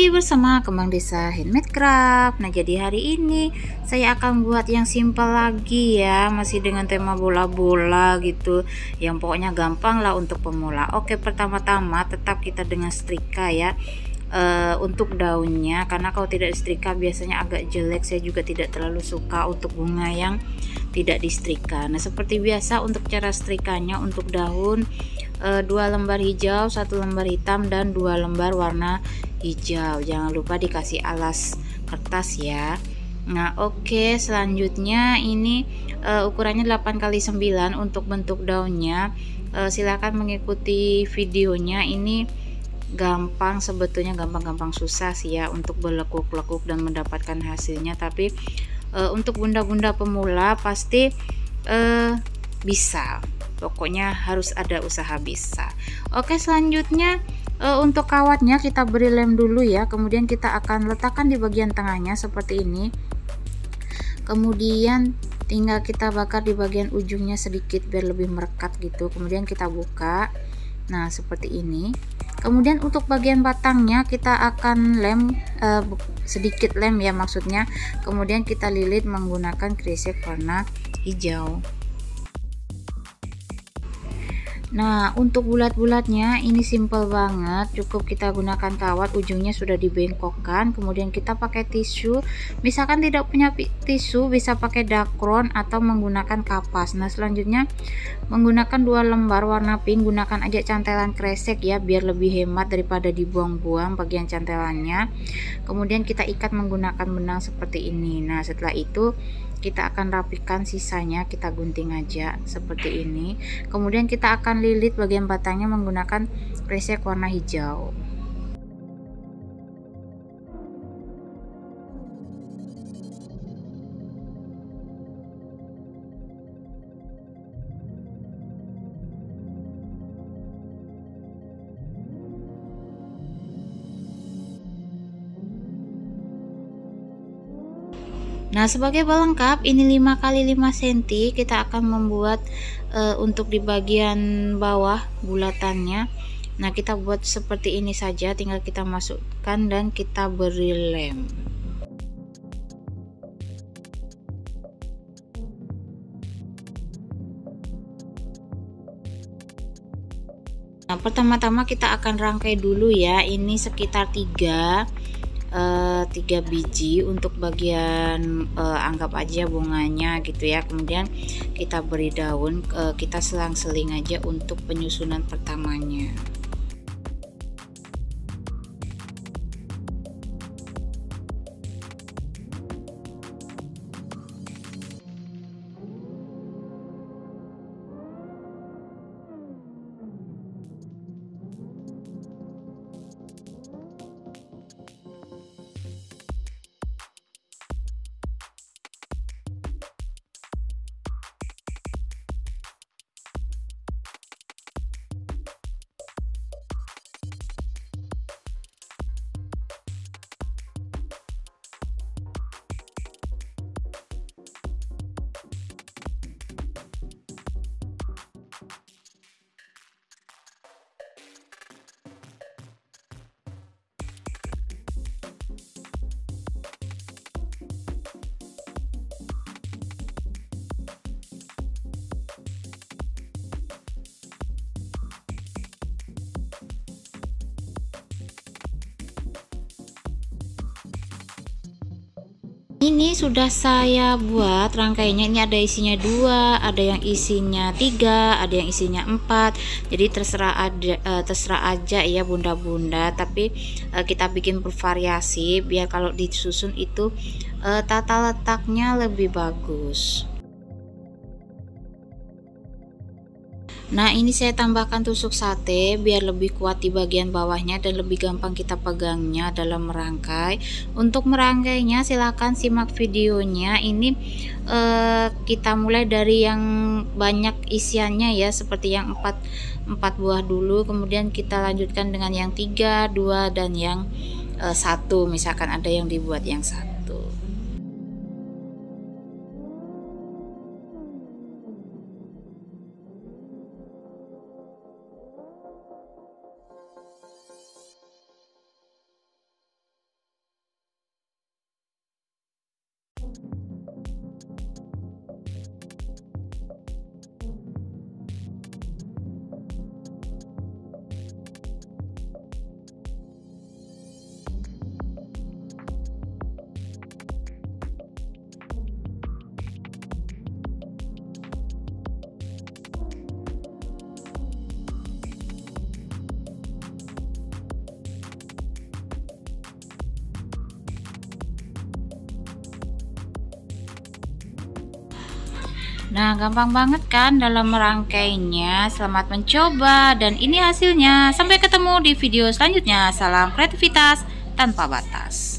lagi bersama Kembang Desa Handmade Craft. Nah, jadi hari ini saya akan buat yang simpel lagi ya, masih dengan tema bola-bola gitu. Yang pokoknya gampang lah untuk pemula. Oke, pertama-tama tetap kita dengan setrika ya. Untuk daunnya, karena kalau tidak disetrika biasanya agak jelek. Saya juga tidak terlalu suka untuk bunga yang tidak disetrika. Nah, seperti biasa untuk cara setrikanya, untuk daun 2 lembar hijau, 1 lembar hitam, dan 2 lembar warna hijau. Jangan lupa dikasih alas kertas ya. Nah, oke, selanjutnya ini ukurannya 8x9 untuk bentuk daunnya. Silahkan mengikuti videonya. Ini gampang, sebetulnya gampang-gampang susah sih ya untuk berlekuk-lekuk dan mendapatkan hasilnya, tapi untuk bunda-bunda pemula pasti bisa. Pokoknya harus ada usaha bisa. Oke, selanjutnya untuk kawatnya kita beri lem dulu ya. Kemudian kita akan letakkan di bagian tengahnya seperti ini. Kemudian tinggal kita bakar di bagian ujungnya sedikit biar lebih merekat gitu. Kemudian kita buka. Nah, seperti ini. Kemudian untuk bagian batangnya kita akan lem sedikit lem ya maksudnya. Kemudian kita lilit menggunakan kresek warna hijau. Nah, untuk bulat-bulatnya ini simple banget, cukup kita gunakan kawat, ujungnya sudah dibengkokkan, kemudian kita pakai tisu. Misalkan tidak punya tisu, bisa pakai dakron atau menggunakan kapas. Nah, selanjutnya menggunakan 2 lembar warna pink, gunakan aja cantelan kresek ya, biar lebih hemat daripada dibuang-buang bagian cantelannya. Kemudian kita ikat menggunakan benang seperti ini. Nah, setelah itu kita akan rapikan sisanya, kita gunting aja seperti ini. Kemudian kita akan lilit bagian batangnya menggunakan kresek warna hijau. Nah, sebagai pelengkap ini 5x5 cm kita akan membuat untuk di bagian bawah bulatannya. Nah, kita buat seperti ini saja, tinggal kita masukkan dan kita beri lem. Nah, pertama-tama kita akan rangkai dulu ya, ini sekitar 3 biji untuk bagian anggap aja bunganya gitu ya. Kemudian kita beri daun, kita selang-seling aja untuk penyusunan pertamanya. Ini sudah saya buat rangkainya, ini ada isinya 2, ada yang isinya 3, ada yang isinya 4. Jadi terserah aja ya bunda-bunda, tapi kita bikin bervariasi biar kalau disusun itu tata letaknya lebih bagus. Nah, ini saya tambahkan tusuk sate biar lebih kuat di bagian bawahnya dan lebih gampang kita pegangnya dalam merangkai. Untuk merangkainya silahkan simak videonya. Ini kita mulai dari yang banyak isiannya ya, seperti yang 4 buah dulu, kemudian kita lanjutkan dengan yang 3, 2, dan yang 1. Misalkan ada yang dibuat yang 1. Nah, gampang banget kan dalam merangkainya. Selamat mencoba dan ini hasilnya. Sampai ketemu di video selanjutnya. Salam kreativitas tanpa batas.